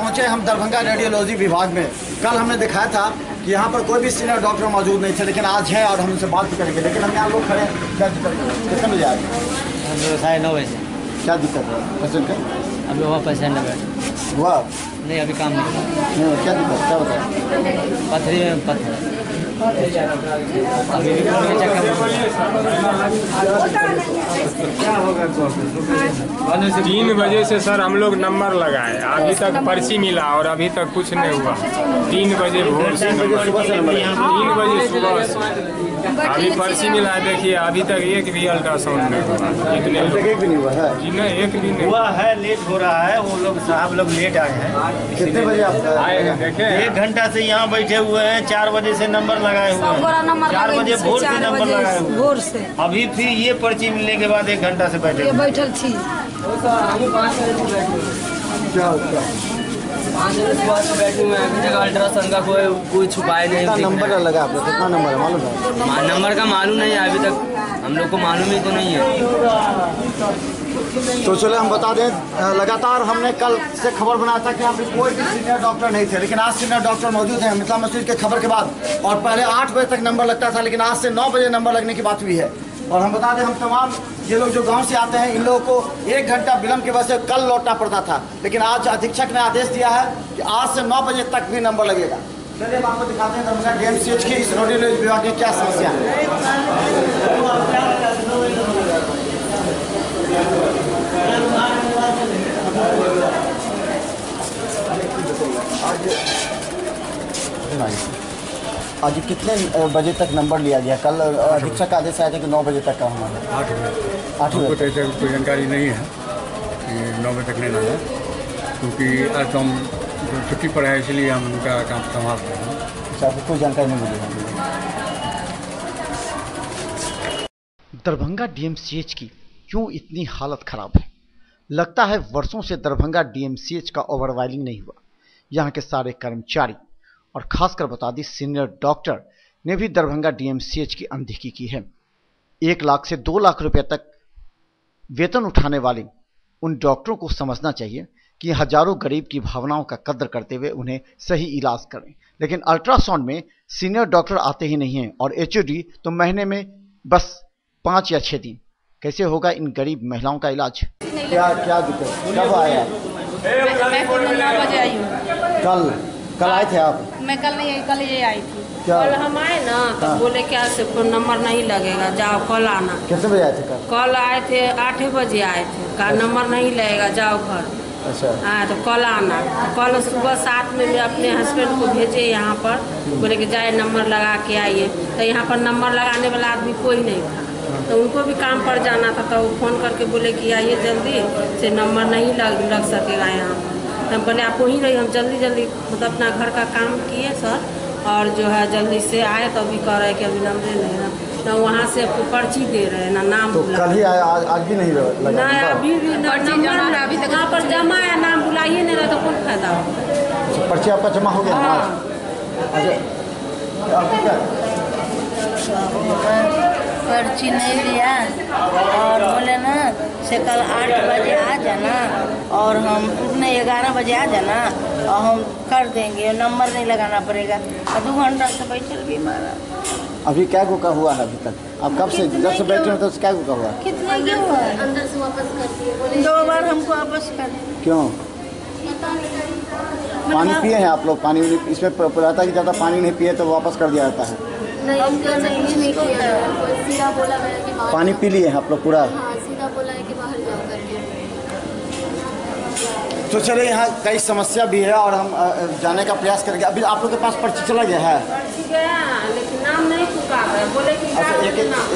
पहुंचे हम दरभंगा रेडियोलॉजी विभाग में। कल हमने दिखाया था कि यहाँ पर कोई भी सीनियर डॉक्टर मौजूद नहीं थे, लेकिन आज है और हम उनसे बात करेंगे। लेकिन हम यहाँ लोग खड़े हैं, क्या दिक्कत है? कितने बजे आए? 9:30 बजे। क्या दिक्कत है पेशेंट का? अभी हुआ पेशेंट है हुआ नहीं, अभी काम नहीं। क्या दिक्कत, क्या बताया? पथरी में पत्थर अभी भी क्या होगा? 3 बजे से सर हम लोग नंबर लगाए, अभी तक पर्ची मिला और अभी तक कुछ नहीं हुआ। 3 बजे भोर से 3 बजे सुबह से अभी पर्ची मिला है। देखिए अभी तक एक भी अल्ट्रासाउंड नहीं हुआ। एक भी नहीं हुआ है जी? नहीं, एक भी नहीं हुआ है। लेट हो रहा है, वो लोग साहब लोग लेट आए हैं। कितने बजे आप आए हैं? देखे 1 घंटा से यहाँ बैठे हुए हैं। 4 बजे से नंबर लगाए हुए हैं। 4 बजे भोर से नंबर लगाए हुए भोर से अभी फिर ये पर्ची मिलने के बाद 1 घंटा से बैठे हुए हैं। बैठल थी। क्या बैठू में अभी तक अल्ट्रासाउंड का कोई छुपाए नहीं। कितना नंबर लगा आपका? कितना नंबर है मालूम है? नंबर का मालूम नहीं है, अभी तक हम लोग को मालूम ही तो नहीं है। तो चलो हम बता दें, लगातार हमने कल से खबर बनाया था कि यहाँ पे कोई भी सीनियर डॉक्टर नहीं थे, लेकिन आज सीनियर डॉक्टर मौजूद हैं मिथिला मस्जिद के खबर के बाद। और पहले 8 बजे तक नंबर लगता था, लेकिन आज से 9 बजे नंबर लगने की बात हुई है। और हम बता दें, हम तमाम ये लोग जो गांव से आते हैं, इन लोगों को 1 घंटा विलम्ब की वजह से कल लौटना पड़ता था, लेकिन आज अधीक्षक ने आदेश दिया है कि आज से 9 बजे तक भी नंबर लगेगा। चलिए हम आपको दिखाते हैं दरभंगा डीएमसीएच की इस रेडियोलॉजी विभाग की क्या समस्या है। आज कितने बजे तक नंबर लिया गया? कल अधीक्षक का आदेश आया था कि 9 बजे तक का हमारा। 8 बजे। 8 बजे तक कोई जानकारी नहीं है कि 9 बजे तक नहीं लगा, क्योंकि आज तो हम छुट्टी पर है, इसलिए हम उनका काम संभालते हैं। अच्छा, आपको कोई जानकारी नहीं मिली? दरभंगा डीएमसीएच की क्यों इतनी हालत खराब है? लगता है वर्षों से दरभंगा डीएमसीएच का ओवरवाइलिंग नहीं हुआ। यहाँ के सारे कर्मचारी और खासकर बता दी सीनियर डॉक्टर ने भी दरभंगा डीएमसीएच की अनदेखी की है। 1 लाख से 2 लाख रुपए तक वेतन उठाने वाले उन डॉक्टरों को समझना चाहिए कि हजारों गरीब की भावनाओं का कद्र करते हुए उन्हें सही इलाज करें, लेकिन अल्ट्रासाउंड में सीनियर डॉक्टर आते ही नहीं हैं और एचओडी तो महीने में बस 5 या 6 दिन। कैसे होगा इन गरीब महिलाओं का इलाज? क्या दिक्कत? कब आया? मैं 9 बजे आई हूँ। कल आए थे आप? मैं कल नहीं आई, कल ये आई थी। कल हम आए ना तो बोले क्या से कोई नंबर नहीं लगेगा, जाओ कल आना। कितने बजे आए थे कल? कल आए थे 8 बजे आए थे, कहा नंबर नहीं लगेगा, जाओ घर। अच्छा। हाँ तो कल आना। कल सुबह 7 में अपने हस्बैंड को भेजे यहाँ पर, बोले कि जाए नंबर लगा के आइए। तो यहाँ पर नंबर लगाने वाला आदमी कोई नहीं था, तो उनको भी काम पर जाना था, तो वो फ़ोन करके बोले कि आइए जल्दी से, नंबर नहीं लग सकेगा यहाँ पर। हम बोले आप वहीं रहिए, हम जल्दी मतलब अपना घर का काम किए सर, और जो है जल्दी से आए तो अभी कह रहे कि अभी नंबर नहीं है, तो वहाँ से आपको पर्ची दे रहे हैं ना, नाम तो कल ही आया, आज भी नहीं लगा? ना अभी भी नंबर अभी तक यहाँ पर जमा है, नाम बुलाइए नहीं रहे तो कौन फायदा हो? पर्ची आपका जमा हो गया? पर्ची नहीं लिया और बोले ना से कल 8 बजे आ जाना और हम नहीं 11 बजे आ जाना और हम कर देंगे, नंबर नहीं लगाना पड़ेगा। 2 घंटा से बैठे भी मारा। अभी क्या को का हुआ है? अभी तक आप कब से जब से बैठे हो तो क्या को का हुआ? कितना क्या हुआ? अंदर से वापस कर दिए, 2 बार हमको वापस कर दिए। क्यों? पानी पिए हैं आप लोग? पानी इसमें रहता है कि ज़्यादा पानी नहीं पिए तो वापस कर दिया जाता है? नहीं सीधा बोला है कि पानी पी लिए हैं आप लोग पूरा? हाँ, सीधा बोला है कि बाहर जाओ करके। तो चले, यहाँ कई समस्या भी है और हम जाने का प्रयास करेंगे। अभी आप लोग के पास पर्ची चला गया है? पर्ची गया लेकिन नाम नहीं चुका है, बोले कि अच्छा,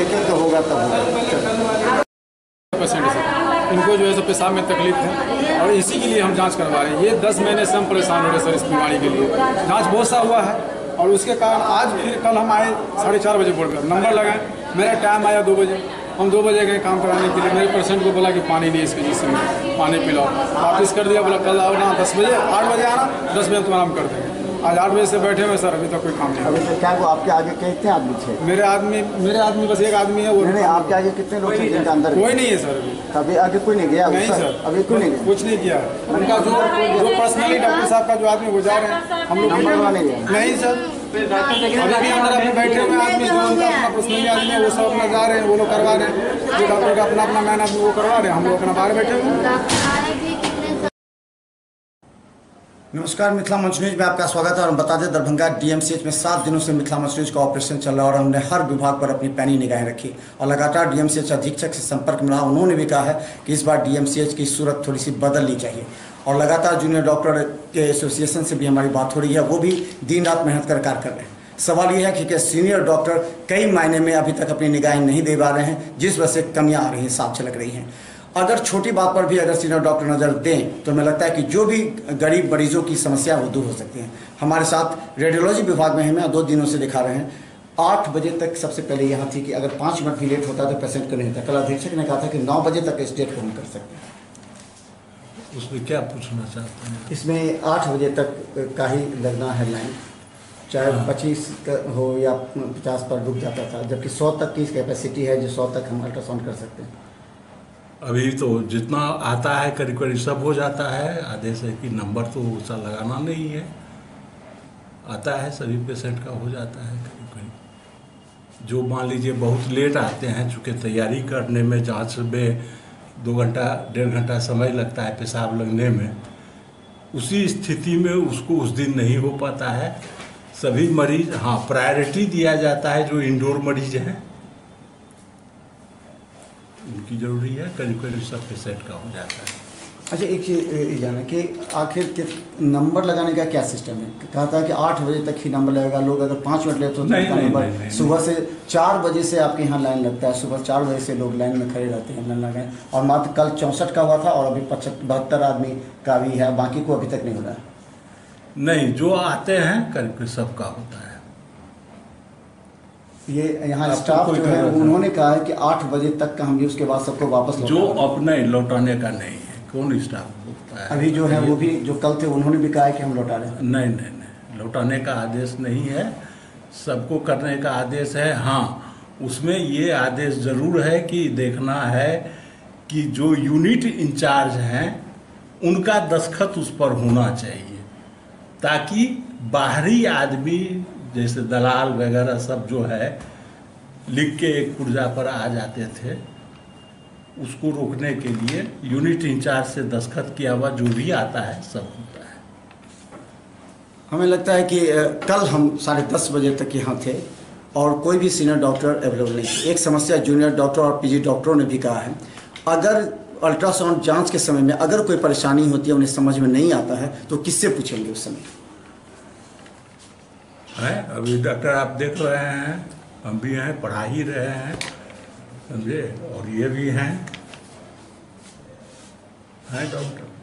एक तो होगा तब होगा। पेशेंट है, इनको जो है पेशाब में तकलीफ है और इसी के लिए हम जांच करवा रहे हैं। ये 10 महीने से हम परेशान हो रहे हैं सर इस बीमारी के लिए। जांच बहुत सा हुआ है और उसके कारण आज फिर कल हम आए 4:30 बजे बोल कर नंबर लगाए। मेरा टाइम आया 2 बजे, हम 2 बजे गए काम कराने के लिए। मेरे पेशेंट को बोला कि पानी नहीं इसके जिसमें पानी पिलाओ, वापस कर दिया। बोला कल आओ ना 10 बजे, 8 बजे आना, 10 बजे तुम्हारा हम कर देंगे। आज 8 बजे से बैठे हुए सर, अभी तक कोई काम नहीं। अभी तो क्या वो आपके आगे कितने आदमी थे? मेरे आदमी बस एक आदमी है। वो नहीं, आपके आगे कितने लोग थे जिनके अंदर? कोई नहीं है सर। अभी आगे कोई नहीं गया? नहीं सर, अभी कोई नहीं गया, कुछ नहीं किया। उनका जो पर्सनली डॉक्टर साहब का जो आदमी वो जा रहे हैं, हम लोग नहीं सर, अभी अंदर अपने बैठे हुए आदमी जो उनका अपना पर्सनली आदमी है वो सब अपना जा रहे हैं, वो लोग करवा रहे हैं, जो डॉक्टर का अपना अपना मैन आदमी वो करवा रहे हैं, हम लोग अपना बाहर बैठे हुए हैं। नमस्कार, मिथिला मंच न्यूज में आपका स्वागत है। और हम बता दें, दरभंगा डीएमसीएच में 7 दिनों से मिथिला मंच न्यूज का ऑपरेशन चल रहा है और हमने हर विभाग पर अपनी पैनी निगाहें रखी और लगातार डीएमसीएच अधीक्षक से संपर्क में रहा। उन्होंने भी कहा है कि इस बार डीएमसीएच की सूरत थोड़ी सी बदलनी चाहिए और लगातार जूनियर डॉक्टर के एसोसिएशन से भी हमारी बात हो रही है, वो भी दिन रात मेहनत कर कार्य कर रहे हैं। सवाल यह है कि सीनियर डॉक्टर कई मायने में अभी तक अपनी निगाहें नहीं दे पा रहे हैं, जिस वजह से कमियां आ रही हैं, साफ झलक रही हैं। अगर छोटी बात पर भी अगर सीनियर डॉक्टर नज़र दें तो हमें लगता है कि जो भी गरीब मरीजों की समस्या वो दूर हो सकती है। हमारे साथ रेडियोलॉजी विभाग में हमें 2 दिनों से दिखा रहे हैं। 8 बजे तक सबसे पहले यहाँ थी कि अगर 5 मिनट भी लेट होता तो पेशेंट को नहीं होता। कल अधीक्षक ने कहा था कि 9 बजे तक इस डेट को हम कर सकते हैं। उसमें क्या पूछना चाहते हैं? इसमें 8 बजे तक का ही लगना है लाइन, चाहे 25 हो या 50 पर रुक जाता था, जबकि 100 तक की कैपेसिटी है जो 100 तक हम अल्ट्रासाउंड कर सकते हैं। अभी तो जितना आता है करीब करीब सब हो जाता है। आदेश है कि नंबर तो उसका लगाना नहीं है, आता है सभी पेशेंट का हो जाता है करीब करीब। जो मान लीजिए बहुत लेट आते हैं, चूँकि तैयारी करने में जांच में 2 घंटा 1.5 घंटा समय लगता है पेशाब लगने में, उसी स्थिति में उसको उस दिन नहीं हो पाता है। सभी मरीज, हाँ, प्रायोरिटी दिया जाता है जो इंडोर मरीज हैं, उनकी जरूरी है, करीब करीब सब पेशेंट का हो जाता है। अच्छा, एक चीज़ जाना कि आखिर के नंबर लगाने का क्या सिस्टम है? कहा था कि 8 बजे तक ही नंबर लगेगा, लोग अगर 5 मिनट लेते हो तो नंबर सुबह से 4 बजे से आपके यहाँ लाइन लगता है, सुबह 4 बजे से लोग लाइन में खड़े रहते हैं, लाइन लगाए। और मात्र कल 64 का हुआ था और अभी 72 आदमी का भी है, बाकी को अभी तक नहीं हो रहा है। नहीं, जो आते हैं करीब सबका होता है। ये यहाँ स्टाफ जो है उन्होंने कहा है कि 8 बजे तक का हम भी, उसके बाद सबको वापस जो अपने लौटाने का नहीं है। कौन स्टाफ होता है? अभी जो है वो भी जो कल थे उन्होंने भी कहा है कि हम लौटा रहे हैं। नहीं, लौटाने का आदेश नहीं है, सबको करने का आदेश है। हाँ, उसमें ये आदेश जरूर है कि देखना है कि जो यूनिट इंचार्ज हैं उनका दस्तखत उस पर होना चाहिए, ताकि बाहरी आदमी जैसे दलाल वगैरह सब जो है लिख के एक पुर्जा पर आ जाते थे, उसको रोकने के लिए यूनिट इंचार्ज से दस्तखत किया हुआ जो भी आता है सब होता है। हमें लगता है कि कल हम 10:30 बजे तक यहाँ थे और कोई भी सीनियर डॉक्टर अवेलेबल नहीं थे। एक समस्या जूनियर डॉक्टर और पीजी डॉक्टरों ने भी कहा है, अगर अल्ट्रासाउंड जांच के समय में अगर कोई परेशानी होती है, उन्हें समझ में नहीं आता है, तो किससे पूछेंगे उस समय? है अभी डॉक्टर आप देख रहे हैं, हम भी हैं, पढ़ा ही रहे हैं, समझे, और ये भी हैं डॉक्टर।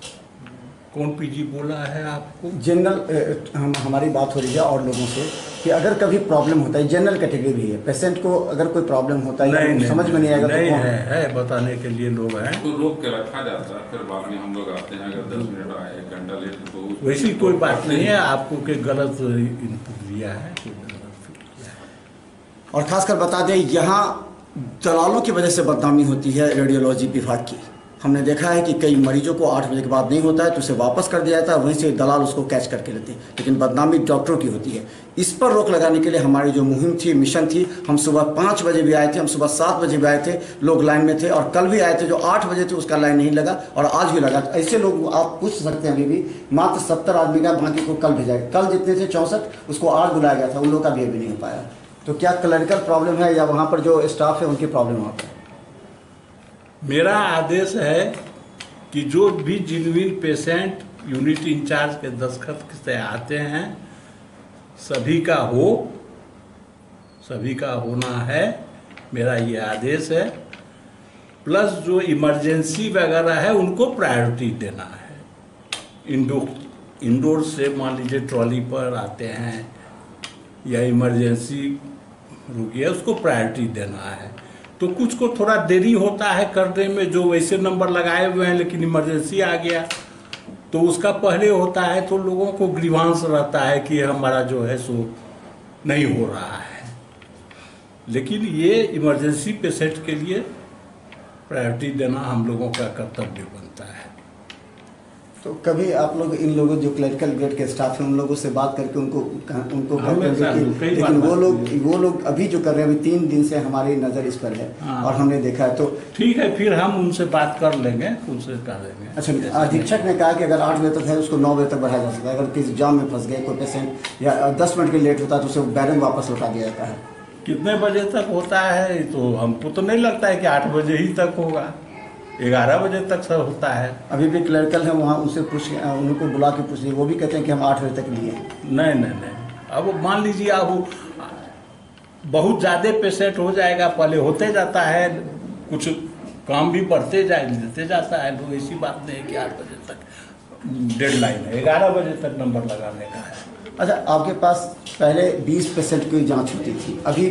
कौन पीजी बोला है आपको? जनरल हमारी बात हो रही है और लोगों से कि अगर कभी प्रॉब्लम होता है, जनरल कैटेगरी भी है, पेशेंट को अगर कोई प्रॉब्लम होता है नहीं, समझ में नहीं आएगा नहीं तो है बताने के लिए लोग हैं, तो रोक के रखा जाता है, फिर बाद में हम लोग आते हैं। अगर 10 मिनट आए, 1 घंटा लेट तो वैसी कोई बात नहीं है। आपको के गलत इनपुट दिया है, और खासकर बता दें, यहाँ दलालों की वजह से बदनामी होती है रेडियोलॉजी विभाग की। हमने देखा है कि कई मरीजों को 8 बजे के बाद नहीं होता है तो उसे वापस कर दिया जाता है, वहीं से दलाल उसको कैच करके लेते हैं, लेकिन बदनामी डॉक्टरों की होती है। इस पर रोक लगाने के लिए हमारी जो मुहिम थी, मिशन थी, हम सुबह 5 बजे भी आए थे, हम सुबह 7 बजे भी आए थे, लोग लाइन में थे, और कल भी आए थे जो 8 बजे थे उसका लाइन नहीं लगा और आज भी लगा। ऐसे लोग आप पूछ सकते हैं, अभी भी मात्र 70 आदमी का, बाकी को कल भेजा गया। कल जितने थे 64, उसको आज बुलाया गया था, उन लोगों का भी अभी नहीं हो पाया। तो क्या क्लरिकल प्रॉब्लम है या वहाँ पर जो स्टाफ है उनकी प्रॉब्लम वहाँ पर? मेरा आदेश है कि जो भी जेन्युइन पेशेंट यूनिट इंचार्ज के दस्तखत से आते हैं सभी का होना है, मेरा ये आदेश है। प्लस जो इमरजेंसी वगैरह है उनको प्रायोरिटी देना है। इंडोर से मान लीजिए ट्रॉली पर आते हैं या इमरजेंसी रुकी है, उसको प्रायोरिटी देना है। तो कुछ को थोड़ा देरी होता है करने में, जो वैसे नंबर लगाए हुए हैं लेकिन इमरजेंसी आ गया तो उसका पहले होता है, तो लोगों को ग्रीवांस रहता है कि हमारा जो है सो नहीं हो रहा है। लेकिन ये इमरजेंसी पेशेंट के लिए प्रायोरिटी देना हम लोगों का कर्तव्य बनता है। तो कभी आप लोग इन लोगों जो क्लरिकल ग्रेड के स्टाफ हैं उन लोगों से बात करके उनको कहते हैं कि लेकिन वो लोग अभी जो कर रहे हैं अभी 3 दिन से हमारी नज़र इस पर है और हमने देखा है, तो ठीक है फिर हम उनसे बात कर लेंगे, उनसे कह देंगे। अच्छा, अधीक्षक ने कहा कि अगर 8 बजे तक है उसको 9 बजे तक बढ़ाया जा सकता है। अगर किसी जाम में फंस गए कोई पेशेंट या 10 मिनट के लेट होता है तो उसे बैरन वापस लौटा दिया जाता है। कितने बजे तक होता है तो हमको तो नहीं लगता है कि 8 बजे ही तक होगा, 11 बजे तक सब होता है। अभी भी क्लरिकल है वहाँ, उनसे उनको बुला के पूछ लीजिए, वो भी कहते हैं कि हम 8 बजे तक लिए। नहीं, अब मान लीजिए अब बहुत ज़्यादा पेशेंट हो जाएगा, पहले होते जाता है, कुछ काम भी बढ़ते देते जाता है लोग, ऐसी बात नहीं है कि 8 बजे तक डेडलाइन है, 11 बजे तक नंबर लगाने का है। अच्छा, आपके पास पहले 20 पेशेंट की जांच होती थी, अभी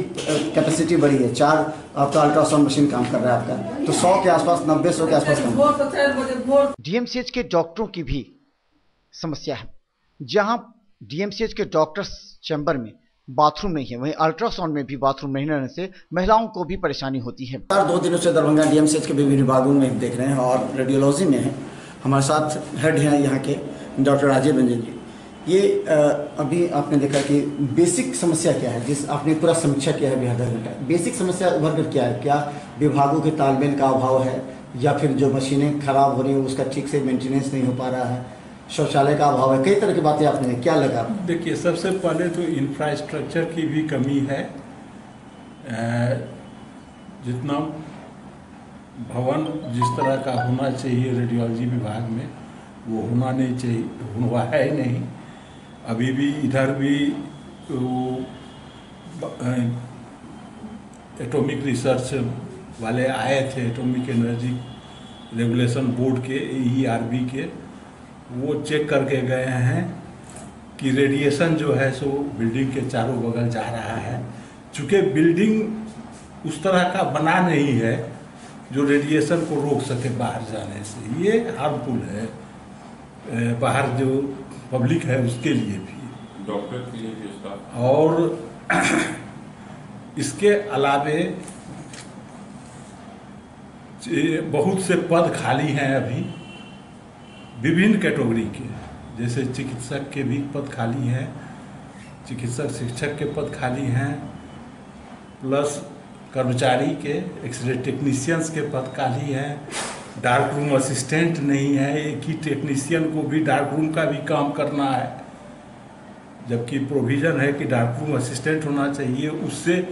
कैपेसिटी बढ़ी है, 4 आपका अल्ट्रासाउंड मशीन काम कर रहा है आपका, तो 100 के आसपास 90-100 के आसपास। डीएमसीएच के डॉक्टरों की भी समस्या है, जहां डीएमसीएच के डॉक्टर्स चैम्बर में बाथरूम नहीं है, वहीं अल्ट्रासाउंड में भी बाथरूम नहीं रहने से महिलाओं को भी परेशानी होती है। 2 दिनों से दरभंगा डीएमसीएच के विभिन्न विभागों में देख रहे हैं और रेडियोलॉजी में है। हमारे साथ हेड हैं यहाँ के डॉक्टर राजीव रंजन जी। ये अभी आपने देखा कि बेसिक समस्या क्या है, जिस आपने पूरा समीक्षा किया है अभी आधा घंटा, बेसिक समस्या उभर कर क्या है? क्या विभागों के तालमेल का अभाव है, या फिर जो मशीनें खराब हो रही है उसका ठीक से मेंटेनेंस नहीं हो पा रहा है, शौचालय का अभाव है, कई तरह की बातें आपने, क्या लगा? देखिए, सबसे पहले तो इंफ्रास्ट्रक्चर की भी कमी है। जितना भवन जिस तरह का होना चाहिए रेडियोलॉजी विभाग में वो होना नहीं चाहिए, हुआ है नहीं। अभी भी इधर भी एटॉमिक रिसर्च वाले आए थे, एटॉमिक एनर्जी रेगुलेशन बोर्ड के ERB के, वो चेक करके गए हैं कि रेडिएशन जो है सो बिल्डिंग के चारों बगल जा रहा है। चूँकि बिल्डिंग उस तरह का बना नहीं है जो रेडिएशन को रोक सके बाहर जाने से, ये हार्मफुल है बाहर जो पब्लिक है उसके लिए भी, डॉक्टर के लिए भी स्टाफ। और इसके अलावे बहुत से पद खाली हैं अभी विभिन्न कैटेगरी के, जैसे चिकित्सक के भी पद खाली हैं, चिकित्सक शिक्षक के पद खाली हैं, प्लस कर्मचारी के एक्सरे टेक्नीशियंस के पद खाली हैं, डार्क रूम असिस्टेंट नहीं है, एक ही टेक्नीशियन को भी डार्क रूम का भी काम करना है, जबकि प्रोविज़न है कि डार्क रूम असिस्टेंट होना चाहिए, उससे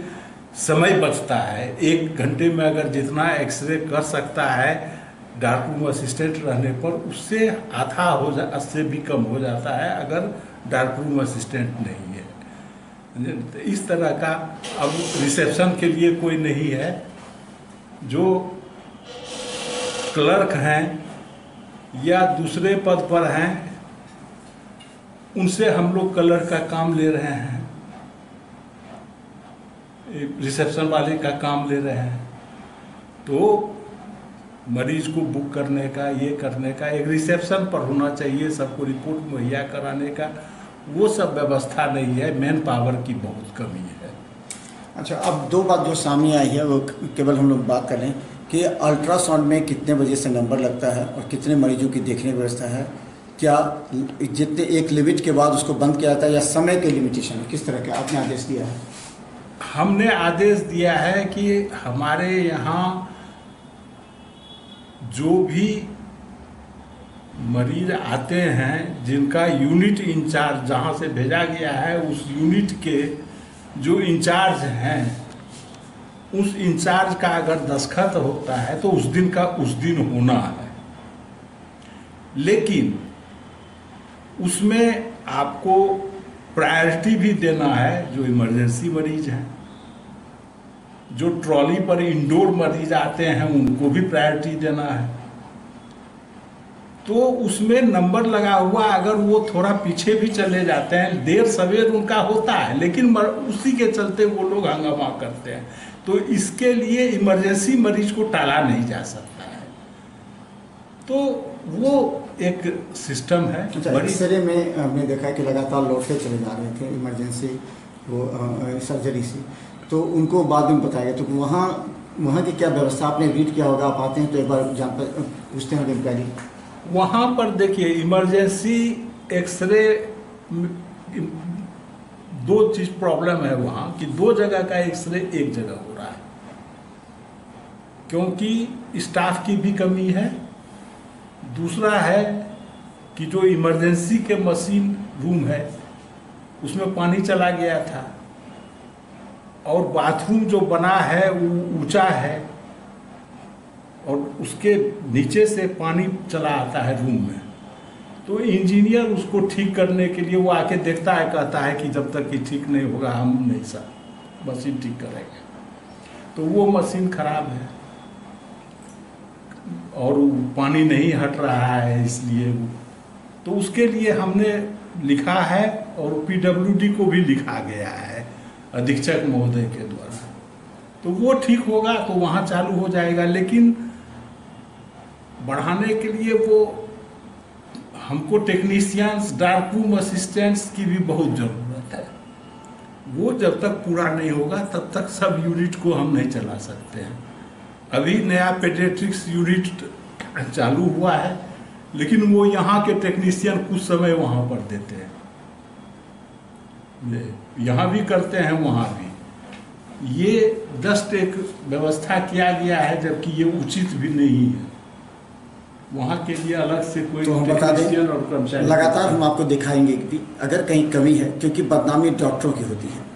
समय बचता है। 1 घंटे में अगर जितना एक्सरे कर सकता है डार्क रूम असिस्टेंट रहने पर, उससे आधा हो जा, उससे भी कम हो जाता है अगर डार्क रूम असिस्टेंट नहीं है। इस तरह का अब रिसेप्शन के लिए कोई नहीं है, जो क्लर्क हैं या दूसरे पद पर हैं उनसे हम लोग क्लर्क का काम ले रहे हैं, रिसेप्शन वाले का काम ले रहे हैं। तो मरीज को बुक करने का, ये करने का, एक रिसेप्शन पर होना चाहिए, सबको रिपोर्ट मुहैया कराने का, वो सब व्यवस्था नहीं है। मैन पावर की बहुत कमी है। अच्छा, अब 2 बात जो सामने आई है वो केवल हम लोग बात कर रहे हैं कि अल्ट्रासाउंड में कितने बजे से नंबर लगता है और कितने मरीजों की देखने की व्यवस्था है, क्या जितने एक लिमिट के बाद उसको बंद किया जाता है या समय के लिमिटेशन, किस तरह का आपने आदेश दिया है? हमने आदेश दिया है कि हमारे यहाँ जो भी मरीज आते हैं जिनका यूनिट इंचार्ज जहाँ से भेजा गया है उस यूनिट के जो इंचार्ज हैं, उस इंचार्ज का अगर दस्तखत होता है तो उस दिन का उस दिन होना है। लेकिन उसमें आपको प्रायोरिटी भी देना है। जो इमरजेंसी मरीज हैं, जो ट्रॉली पर इंडोर मरीज आते हैं उनको भी प्रायोरिटी देना है। तो उसमें नंबर लगा हुआ, अगर वो थोड़ा पीछे भी चले जाते हैं, देर सवेर उनका होता है, लेकिन उसी के चलते वो लोग हंगामा करते हैं। तो इसके लिए इमरजेंसी मरीज को टाला नहीं जा सकता है। तो वो एक सिस्टम है। एक्सरे में हमने देखा है कि लगातार लौटते चले जा रहे थे इमरजेंसी वो सर्जरी से, तो उनको बाद में बताया गया। तो वहाँ की क्या व्यवस्था आपने रीड किया होगा, आप आते हैं तो एक बार पूछते हैं जानकारी। वहाँ पर देखिए इमरजेंसी एक्सरे, दो चीज प्रॉब्लम है वहाँ कि 2 जगह का एक्सरे एक जगह हो रहा है, क्योंकि स्टाफ की भी कमी है। दूसरा है कि जो इमरजेंसी के मशीन रूम है उसमें पानी चला गया था, और बाथरूम जो बना है वो ऊंचा है और उसके नीचे से पानी चला आता है रूम में। तो इंजीनियर उसको ठीक करने के लिए वो आके देखता है, कहता है कि जब तक कि ठीक नहीं होगा हम नहीं सर मशीन ठीक करेंगे। तो वो मशीन खराब है और पानी नहीं हट रहा है, इसलिए तो उसके लिए हमने लिखा है और पीडब्ल्यूडी को भी लिखा गया है अधीक्षक महोदय के द्वारा। तो वो ठीक होगा तो वहाँ चालू हो जाएगा, लेकिन बढ़ाने के लिए वो हमको टेक्नीशियंस, डार्क रूम असिस्टेंट्स की भी बहुत ज़रूरत है। वो जब तक पूरा नहीं होगा तब तक सब यूनिट को हम नहीं चला सकते हैं। अभी नया पेडियाट्रिक्स यूनिट चालू हुआ है, लेकिन वो यहाँ के टेक्नीशियन कुछ समय वहाँ पर देते हैं, यहाँ भी करते हैं वहाँ भी। ये जस्ट एक व्यवस्था किया गया है, जबकि ये उचित भी नहीं है। वहाँ के लिए अलग से कोई तो हम बता दें, लगातार हम आपको दिखाएंगे कि अगर कहीं कमी है, क्योंकि बदनामी डॉक्टरों की होती है।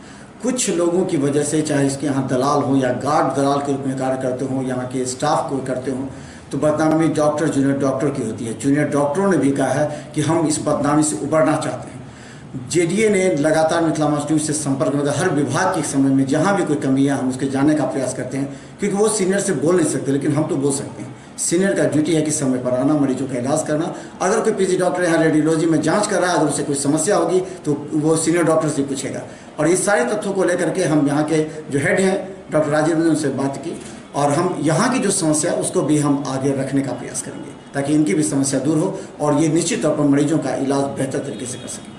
कुछ लोगों की वजह से, चाहे इसके यहाँ दलाल हो या गार्ड दलाल के रूप में कार्य करते हो, यहाँ के स्टाफ को करते हो, तो बदनामी डॉक्टर, जूनियर डॉक्टर की होती है। जूनियर डॉक्टरों ने भी कहा है कि हम इस बदनामी से उबरना चाहते हैं। जेडीए ने लगातार मिथिलामास न्यूज़ से संपर्क में हर विभाग के समय में जहाँ भी कोई कमी है हम उसके जानने का प्रयास करते हैं, क्योंकि वो सीनियर से बोल नहीं सकते, लेकिन हम तो बोल सकते हैं। सीनियर का ड्यूटी है कि समय पर आना, मरीजों का इलाज करना। अगर कोई पीजी डॉक्टर यहाँ रेडियोलॉजी में जांच कर रहा है, अगर उसे कोई समस्या होगी तो वो सीनियर डॉक्टर से पूछेगा। और इस सारे तथ्यों को लेकर के हम यहाँ के जो हेड हैं डॉक्टर राजीव ने उनसे बात की, और हम यहाँ की जो समस्या है उसको भी हम आगे रखने का प्रयास करेंगे, ताकि इनकी भी समस्या दूर हो और ये निश्चित तौर पर मरीजों का इलाज बेहतर तरीके से कर सकें।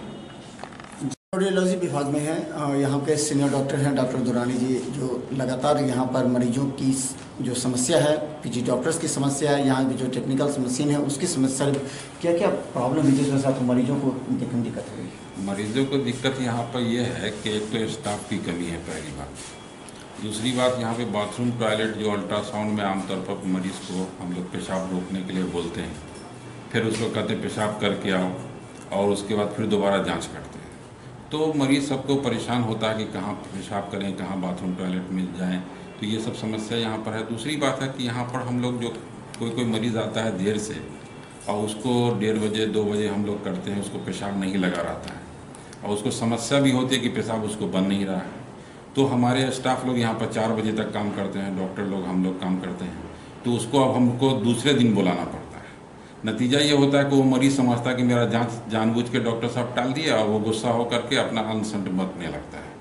रेडियोलॉजी विभाग में है, यहाँ के सीनियर डॉक्टर हैं डॉक्टर दुरानी जी, जो लगातार यहाँ पर मरीजों की जो समस्या है, पीजी डॉक्टर्स की समस्या है, यहाँ की जो टेक्निकल मशीन है उसकी समस्या, क्या क्या प्रॉब्लम है जिस वजह से आपको मरीजों को दिक्कत हो रही है? मरीजों को दिक्कत यहाँ पर यह है कि एक तो स्टाफ की कमी है, पहली बात। दूसरी बात, यहाँ पे बाथरूम टॉयलेट जो अल्ट्रासाउंड में आमतौर पर मरीज़ को हम लोग पेशाब रोकने के लिए बोलते हैं, फिर उसको कहते हैं पेशाब करके आओ, और उसके बाद फिर दोबारा जांच करते हैं। तो मरीज़ सबको परेशान होता है कि कहाँ पेशाब करें, कहाँ बाथरूम टॉयलेट में जाएं। तो ये सब समस्या यहाँ पर है। दूसरी बात है कि यहाँ पर हम लोग जो कोई मरीज़ आता है देर से, और उसको 1:30 बजे 2 बजे हम लोग करते हैं, उसको पेशाब नहीं लगा रहता है, और उसको समस्या भी होती है कि पेशाब उसको बन नहीं रहा है। तो हमारे स्टाफ लोग यहाँ पर 4 बजे तक काम करते हैं, डॉक्टर लोग हम लोग काम करते हैं, तो उसको अब हमको दूसरे दिन बुलाना पड़ता है। नतीजा ये होता है कि वो मरीज़ समझता है कि मेरा जांच जानबूझ के डॉक्टर साहब टाल दिया, और वो गुस्सा होकर के अपना अनसंट बरतने लगता है।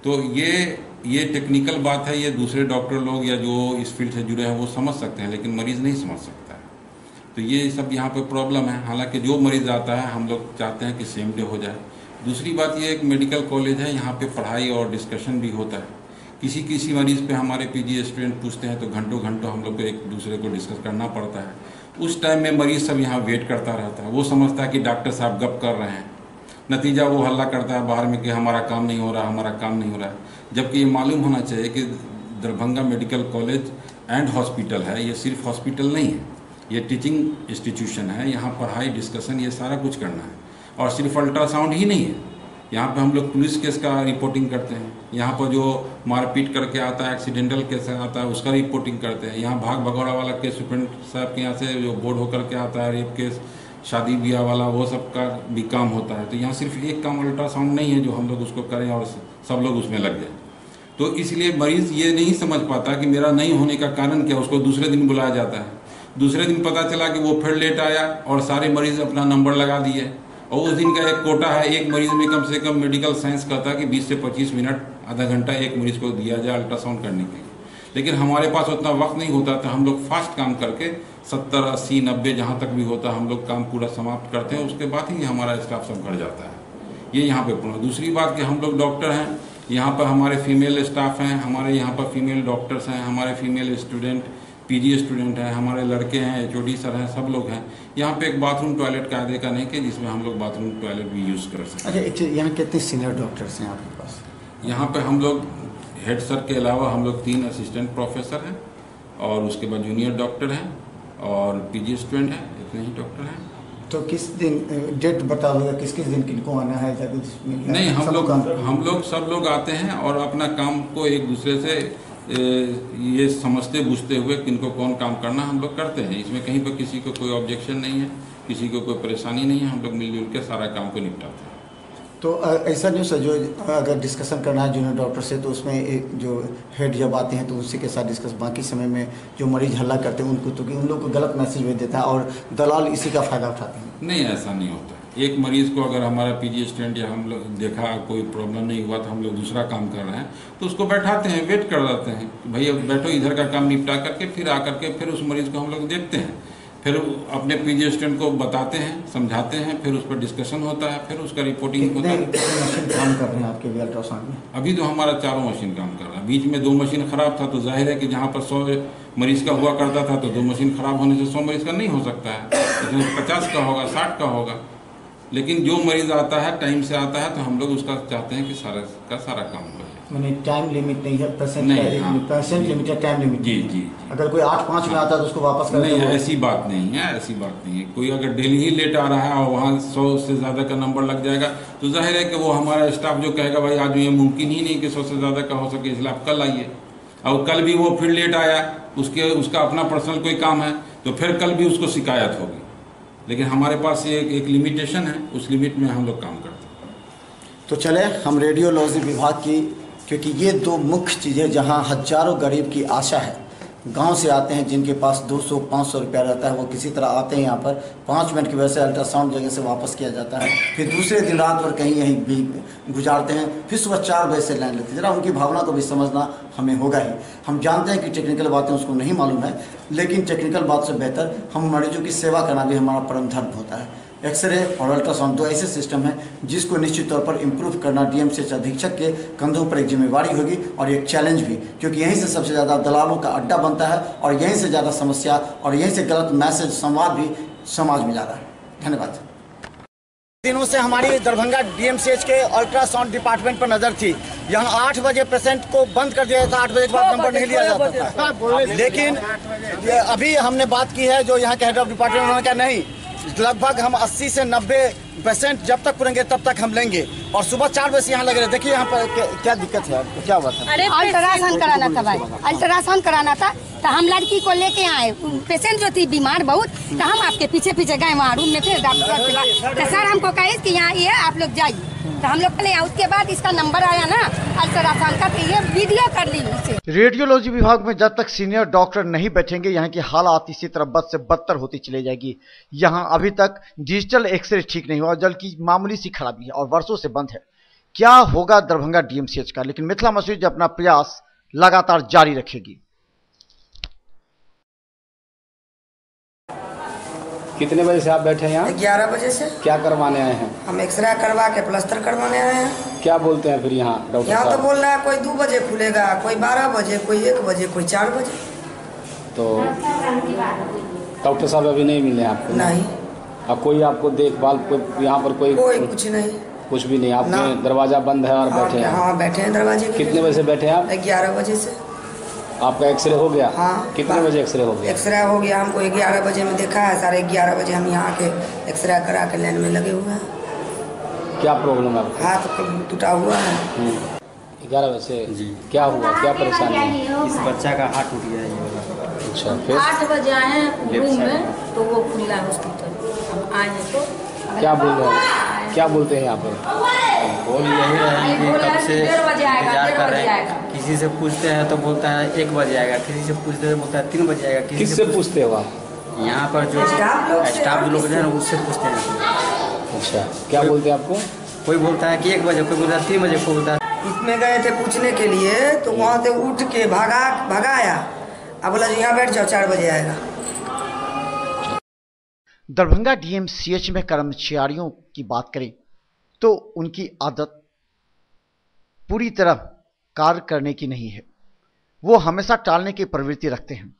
तो ये टेक्निकल बात है, ये दूसरे डॉक्टर लोग या जो इस फील्ड से जुड़े हैं वो समझ सकते हैं, लेकिन मरीज़ नहीं समझ सकता है। तो ये सब यहाँ पे प्रॉब्लम है। हालांकि जो मरीज़ आता है हम लोग चाहते हैं कि सेम डे हो जाए। दूसरी बात ये एक मेडिकल कॉलेज है, यहाँ पे पढ़ाई और डिस्कशन भी होता है। किसी मरीज़ पे हमारे पीजी स्टूडेंट पूछते हैं तो घंटों हम लोग को एक दूसरे को डिस्कस करना पड़ता है। उस टाइम में मरीज़ सब यहाँ वेट करता रहता है, वो समझता है कि डॉक्टर साहब गप कर रहे हैं। नतीजा वो हल्ला करता है बाहर में कि हमारा काम नहीं हो रहा, हमारा काम नहीं हो रहा है। जबकि ये मालूम होना चाहिए कि Darbhanga medical college and hospital है, ये सिर्फ हॉस्पिटल नहीं है, ये टीचिंग इंस्टीट्यूशन है। यहाँ पढ़ाई, डिस्कशन, ये सारा कुछ करना है। और सिर्फ अल्ट्रासाउंड ही नहीं है, यहाँ पे हम लोग पुलिस केस का रिपोर्टिंग करते हैं। यहाँ पर जो मारपीट करके आता है, एक्सीडेंटल केस आता है, उसका रिपोर्टिंग करते हैं। यहाँ भाग भगौड़ा वाला केस सुप्रीम साहब के यहाँ से जो बोर्ड होकर के आता है, रेप केस, शादी ब्याह वाला, वो सब का भी काम होता है। तो यहाँ सिर्फ एक काम अल्ट्रासाउंड नहीं है जो हम लोग उसको करें और सब लोग उसमें लग जाए। तो इसलिए मरीज़ ये नहीं समझ पाता कि मेरा नहीं होने का कारण क्या, उसको दूसरे दिन बुलाया जाता है। दूसरे दिन पता चला कि वो फिर लेट आया और सारे मरीज़ अपना नंबर लगा दिए, और उस दिन का एक कोटा है, एक मरीज़ में कम से कम मेडिकल साइंस कहता है कि 20 से 25 मिनट, आधा घंटा एक मरीज़ को दिया जाए अल्ट्रासाउंड करने के लिए। लेकिन हमारे पास उतना वक्त नहीं होता था। हम लोग फास्ट काम करके 70, 80, 90 जहाँ तक भी होता हम लोग काम पूरा समाप्त करते हैं, उसके बाद ही हमारा स्टाफ सब घर जाता है। ये यहाँ पे पूर्ण। दूसरी बात कि हम लोग डॉक्टर हैं, यहाँ पर हमारे फीमेल स्टाफ हैं, हमारे यहाँ पर फीमेल डॉक्टर्स हैं, हमारे फीमेल स्टूडेंट पीजी स्टूडेंट हैं, हमारे लड़के हैं, एचओडी सर हैं, सब लोग हैं। यहाँ पे एक बाथरूम टॉयलेट कायदे का नहीं कि जिसमें हम लोग बाथरूम टॉयलेट भी यूज़ कर सकें। अच्छा, एक चीज़, यहाँ कितने सीनियर डॉक्टर्स हैं आपके पास? यहाँ पे हम लोग हेड सर के अलावा हम लोग 3 असिस्टेंट प्रोफेसर हैं और उसके बाद जूनियर डॉक्टर हैं और पीजी स्टूडेंट हैं, इतने ही डॉक्टर हैं। तो किस दिन डेट बता दो, किस किस दिन किनको आना है? नहीं, हम लोग सब लोग आते हैं और अपना काम को एक दूसरे से ये समझते बुझते हुए किनको कौन काम करना हम लोग करते हैं। इसमें कहीं पर किसी को कोई ऑब्जेक्शन नहीं है, किसी को कोई परेशानी नहीं है, हम लोग मिलजुल के सारा काम को निपटाते हैं। तो ऐसा नहीं सर, जो अगर डिस्कशन करना है जूनियर डॉक्टर से तो उसमें एक जो हेड जब आते हैं तो उसी के साथ डिस्कस, बाकी समय में जो मरीज हल्ला करते हैं उनको, तो उन लोग को गलत मैसेज भेज देता है और दलाल इसी का फ़ायदा उठाते हैं। नहीं, ऐसा नहीं होता। एक मरीज़ को अगर हमारा पीजी स्टूडेंट या हम लोग देखा कोई प्रॉब्लम नहीं हुआ तो हम लोग दूसरा काम कर रहे हैं तो उसको बैठाते हैं, वेट कर देते हैं कि भैया बैठो, इधर का काम निपटा करके फिर आकर के फिर उस मरीज़ को हम लोग देखते हैं, फिर अपने पीजी स्टूडेंट को बताते हैं, समझाते हैं, फिर उस पर डिस्कशन होता है, फिर उसका रिपोर्टिंग होता है। मशीन काम कर रहे हैं आपके भी अल्ट्रासाउंड में? अभी तो हमारा 4 मशीन काम कर रहा है। बीच में 2 मशीन खराब था तो जाहिर है कि जहाँ पर 100 मरीज़ का हुआ करता था तो 2 मशीन खराब होने से 100 मरीज़ का नहीं हो सकता है, इसमें 50 का होगा, 60 का होगा। लेकिन जो मरीज आता है टाइम से आता है तो हम लोग उसका चाहते हैं कि सारा का सारा काम हो जाए। मैंने टाइम लिमिट नहीं है, पेशेंट लिमिटेड टाइम लिमिट। जी। अगर कोई 8-5 में आता है तो उसको वापस कर नहीं, ऐसी बात नहीं है, ऐसी बात नहीं है। कोई अगर डेली ही लेट आ रहा है और वहाँ 100 से ज़्यादा का नंबर लग जाएगा तो जाहिर है कि वो हमारा स्टाफ जो कहेगा भाई आज ये मुमकिन ही नहीं कि 100 से ज़्यादा का हो सके, इसलिए आप कल आइए। और कल भी वो फिर लेट आया, उसका अपना पर्सनल कोई काम है तो फिर कल भी उसको शिकायत होगी। लेकिन हमारे पास ये एक लिमिटेशन है, उस लिमिट में हम लोग काम करते हैं। तो चले हम रेडियोलॉजी विभाग की, क्योंकि ये 2 मुख्य चीज़ें जहां हजारों गरीब की आशा है, गांव से आते हैं जिनके पास 200-500 रुपया रहता है, वो किसी तरह आते हैं यहाँ पर 5 मिनट की वजह से अल्ट्रासाउंड जगह से वापस किया जाता है, फिर दूसरे दिन रात भर कहीं यहीं भी गुजारते हैं, फिर सुबह 4 बजे से लाइन लेते हैं। जरा उनकी भावना को भी समझना हमें होगा ही। हम जानते हैं कि टेक्निकल बातें उसको नहीं मालूम है, लेकिन टेक्निकल बात से बेहतर हम मरीजों की सेवा करना भी हमारा परम धर्म होता है। एक्सरे और अल्ट्रासाउंड 2 ऐसे सिस्टम हैं जिसको निश्चित तौर पर इम्प्रूव करना डीएमसीएच अधीक्षक के कंधों पर एक जिम्मेवारी होगी और एक चैलेंज भी, क्योंकि यहीं से सबसे ज़्यादा दलालों का अड्डा बनता है और यहीं से ज़्यादा समस्या और यहीं से गलत मैसेज संवाद भी समाज में जा रहा है। धन्यवाद। दिनों से हमारी दरभंगा डीएमसीएच के अल्ट्रासाउंड डिपार्टमेंट पर नज़र थी। यहाँ 8 बजे पेशेंट को बंद कर दिया था, 8 बजे के बाद नंबर नहीं लिया जाता था। लेकिन अभी हमने बात की है जो यहाँ के हेड ऑफ डिपार्टमेंट, उन्होंने कहा नहीं, लगभग हम 80 से 90% जब तक पूरेंगे तब तक हम लेंगे और सुबह 4 बजे से यहाँ लगे रहे। देखिए यहाँ पर क्या दिक्कत है आपको, क्या हुआ था? अरे अल्ट्रासाउंड कराना था भाई, अल्ट्रासाउंड कराना था तो हम लड़की को लेके आए, पेशेंट जो थी बीमार बहुत, तो हम आपके पीछे पीछे गए वहाँ रूम में, फिर डॉक्टर से तो सर हमको कहे कि यहाँ ये आप लोग जाइए, तो हम लोग चले। उसके बाद इसका नंबर आया ना अल्ट्रासाउंड का, तो ये वीडियो कर ली इसे। रेडियोलॉजी विभाग में जब तक सीनियर डॉक्टर नहीं बैठेंगे यहाँ की हालात इसी तरह बद से बदतर होती चली जाएगी। यहाँ अभी तक डिजिटल एक्सरे ठीक नहीं हुआ, जबकि मामूली सी खराबी है और वर्षों से बंद है। क्या होगा दरभंगा डीएमसीएच का? लेकिन मिथिला मसूरी अपना प्रयास लगातार जारी रखेगी। कितने बजे से आप बैठे हैं यहाँ? 11 बजे से। क्या करवाने आए हैं? हम एक्सरे करवा के प्लास्टर करवाने आए हैं। क्या बोलते हैं फिर यहाँ डॉक्टर यहाँ साहब? तो बोल रहा है कोई 2 बजे खुलेगा, कोई 12 बजे, कोई 1 बजे, कोई 4 बजे। तो डॉक्टर साहब अभी नहीं मिले आपको? नहीं। अब कोई आपको देखभाल यहाँ पर कोई कुछ नहीं, कुछ भी नहीं? आपने दरवाजा बंद है और बैठे हैं? हाँ बैठे हैं दरवाजे। कितने बजे से बैठे हैं आप? 11 बजे से। आपका एक्सरे हो गया? हाँ। कितने बजे एक्सरे हो गया? एक्सरे हो गया, हमको 11 बजे में देखा है, 11:30 बजे हम यहाँ के एक्सरे करा के लाइन में लगे हुए हैं। क्या प्रॉब्लम है आपको? हाथ टूटा हुआ है। 11 बजे से जी। क्या हुआ, क्या परेशानी है? इस बच्चा का हाथ टूट गया है। अच्छा, फिर 8 बजे आए रूम में तो वो खुला हॉस्पिटल, हम आए तो क्या बोल रहे हैं, क्या बोलते हैं यहाँ पर? बोल यही रहे कि कब से इंतजार कर रहे हैं। किसी से पूछते हैं तो बोलता है 1 बजे आएगा, किसी से पूछते हैं बोलता है 3 बजे आएगा। किससे पूछते हो आप? यहाँ पर जो स्टाफ जो लोग हैं उससे पूछते हैं। अच्छा, क्या बोलते हैं आपको? कोई बोलता है कि 1 बजे, कोई बोलता है 3 बजे, कोई बोलता है। इसमें गए थे पूछने के लिए तो वहाँ से उठ के भगाया, अब बोला यहाँ बैठ जाओ 4 बजे आएगा। दरभंगा डीएमसीएच में कर्मचारियों की बात करें तो उनकी आदत पूरी तरह कार्य करने की नहीं है। वो हमेशा टालने की प्रवृत्ति रखते हैं।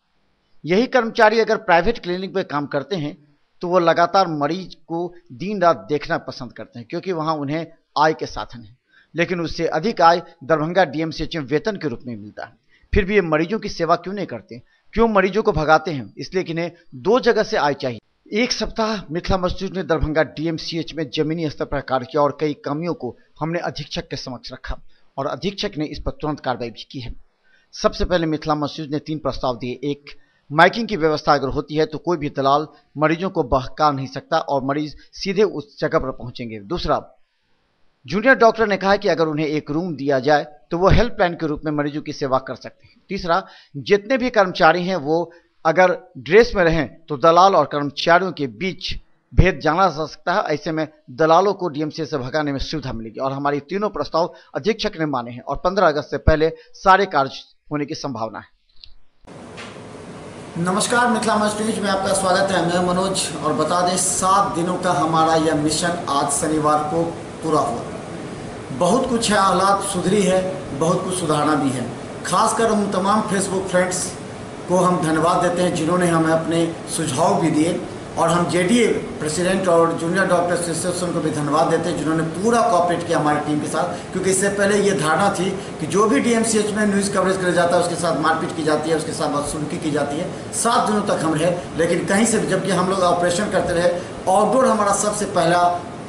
यही कर्मचारी अगर प्राइवेट क्लिनिक में काम करते हैं तो वो लगातार मरीज को दिन रात देखना पसंद करते हैं, क्योंकि वहां उन्हें आय के साधन है। लेकिन उससे अधिक आय दरभंगा डीएमसीएच में वेतन के रूप में मिलता है। फिर भी ये मरीजों की सेवा क्यों नहीं करते? क्यों मरीजों को भगाते हैं? इसलिए कि इन्हें 2 जगह से आय चाहिए। एक सप्ताह मिथिला मस्जिद ने दरभंगा डीएमसीएच में जमीनी स्तर पर कार्य किया और कई कमियों को हमने अधीक्षक के समक्ष रखा और अधीक्षक ने इस पर तुरंत कार्रवाई भी की है। सबसे पहले मिथिला मस्जिद ने 3 प्रस्ताव दिए। एक, माइकिंग की व्यवस्था अगर होती है तो कोई भी दलाल मरीजों को बहका नहीं सकता और मरीज सीधे उस जगह पर पहुंचेंगे। दूसरा, जूनियर डॉक्टर ने कहा कि अगर उन्हें एक रूम दिया जाए तो वो हेल्पलाइन के रूप में मरीजों की सेवा कर सकते हैं। तीसरा, जितने भी कर्मचारी हैं वो अगर ड्रेस में रहें तो दलाल और कर्मचारियों के बीच भेद जाना जा सकता है। ऐसे में दलालों को डीएमसीएच से भगाने में सुविधा मिलेगी और हमारी तीनों प्रस्ताव अधीक्षक ने माने हैं और 15 अगस्त से पहले सारे कार्य होने की संभावना है। नमस्कार, मिथिला मस्ट न्यूज में आपका स्वागत है। मैं मनोज और बता दें 7 दिनों का हमारा यह मिशन आज शनिवार को पूरा हुआ। बहुत कुछ है, हालात सुधरी है, बहुत कुछ सुधारना भी है। खासकर उन तमाम फेसबुक फ्रेंड्स को हम धन्यवाद देते हैं जिन्होंने हमें अपने सुझाव भी दिए और हम जेडीए प्रेसिडेंट और जूनियर डॉक्टर्स एसोसिएशन को भी धन्यवाद देते हैं जिन्होंने पूरा कोऑपरेट किया हमारी टीम के साथ, क्योंकि इससे पहले ये धारणा थी कि जो भी डीएमसीएच में न्यूज़ कवरेज किया जाता है उसके साथ मारपीट की जाती है, उसके साथ बदसलूकी की जाती है। 7 दिनों तक हम रहे, लेकिन कहीं से भी जबकि हम लोग ऑपरेशन करते रहे, आउटडोर हमारा सबसे पहला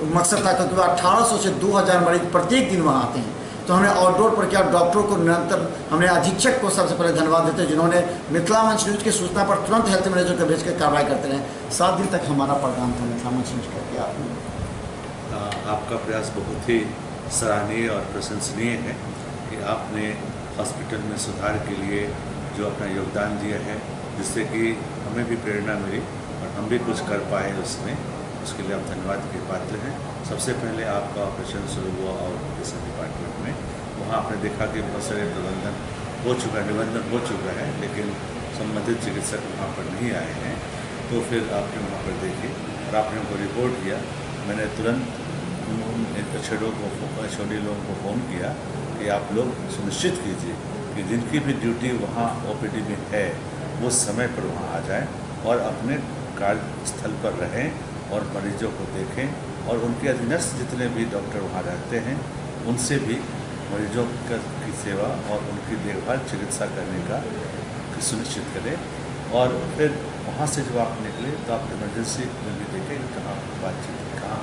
मकसद था, क्योंकि 1800 से 2000 मरीज प्रत्येक दिन वहाँ आते हैं, तो हमने आउटडोर पर किया। डॉक्टरों को निरंतर हमने अधीक्षक को सबसे पहले धन्यवाद देते हैं जिन्होंने मिथिला मंच न्यूज़ की सूचना पर तुरंत हेल्थ मैनेजर को भेज कर कार्रवाई करते रहे। 7 दिन तक हमारा प्रोग्राम था मिथिला मंच न्यूज़ का। क्या आपका प्रयास बहुत ही सराहनीय और प्रशंसनीय है कि आपने हॉस्पिटल में सुधार के लिए जो अपना योगदान दिया है, जिससे कि हमें भी प्रेरणा मिली और हम भी कुछ कर पाए उसमें, उसके लिए आप धन्यवाद के पात्र हैं। सबसे पहले आपका ऑपरेशन शुरू हुआ और ऑपरेशन डिपार्टमेंट में, वहाँ आपने देखा कि बहुत सारे प्रबंधन हो चुका है, निबंधन हो चुका है, लेकिन संबंधित चिकित्सक वहाँ पर नहीं आए हैं। तो फिर आपने वहाँ पर देखी और आपने उनको रिपोर्ट किया। मैंने तुरंत छोटे लोगों को फ़ोन किया कि आप लोग सुनिश्चित कीजिए कि जिनकी भी ड्यूटी वहाँ ओपीडी में है वो समय पर वहाँ आ जाएँ और अपने कार्यस्थल पर रहें और मरीजों को देखें और उनके अधीनस्थ जितने भी डॉक्टर वहाँ रहते हैं उनसे भी मरीजों की सेवा और उनकी देखभाल चिकित्सा करने का सुनिश्चित करें। और फिर वहाँ से जब आप निकले तो आप इमरजेंसी में भी देखें कहाँ बातचीत कहाँ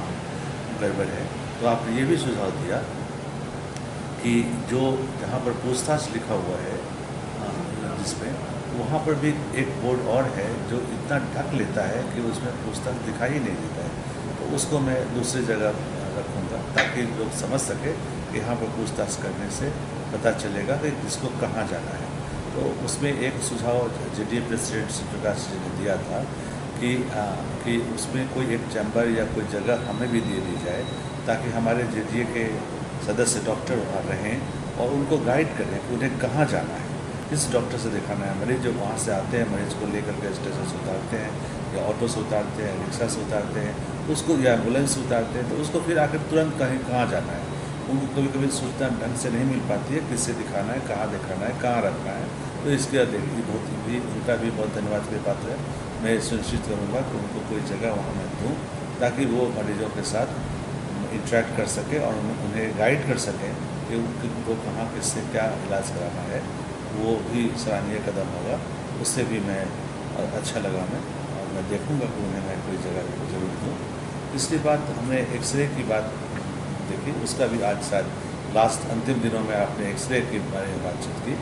गड़बड़ है। तो आपने ये भी सुझाव दिया कि जो जहाँ पर पूछताछ लिखा हुआ है जिसमें, वहाँ पर भी एक बोर्ड और है जो इतना ढक लेता है कि उसमें पूछताछ दिखाई नहीं देता है। तो उसको मैं दूसरी जगह रखूँगा ताकि लोग समझ सके कि यहाँ पर पूछताछ करने से पता चलेगा कि किसको कहाँ जाना है। तो उसमें एक सुझाव जेडीए प्रेसिडेंट श्री प्रकाश जी ने दिया था कि उसमें कोई एक चैम्बर या कोई जगह हमें भी दे दी जाए ताकि हमारे जेडीए के सदस्य डॉक्टर वहाँ रहें और उनको गाइड करें कि उन्हें कहाँ जाना है, किस डॉक्टर से दिखाना है। मरीज जो वहाँ से आते हैं, मरीज को लेकर के स्टेशन से उतारते हैं या ऑटो से उतारते हैं, रिक्शा से उतारते हैं, उसको या एम्बुलेंस से उतारते हैं, तो उसको फिर आकर तुरंत कहाँ जाना है उनको कभी कभी सूचना ढंग से नहीं मिल पाती है, किससे दिखाना है, कहाँ दिखाना है, कहाँ रखना है। तो इसके उनका भी बहुत धन्यवाद के पात्र है। मैं सुनिश्चित करूँगा कि उनको कोई जगह वहाँ मैं दूँ ताकि वो मरीजों के साथ इंटरेक्ट कर सके और उन्हें गाइड कर सकें कि उनको कहाँ किससे क्या इलाज कराना है। वो भी सराहनीय कदम होगा, उससे भी मैं अच्छा लगा मैं, और मैं देखूँगा कि उन्हें मैं कोई जगह जरूर दूँ। इसके बाद हमने एक्सरे की बात देखी, उसका भी आज शायद लास्ट अंतिम दिनों में आपने एक्सरे के बारे में बातचीत की।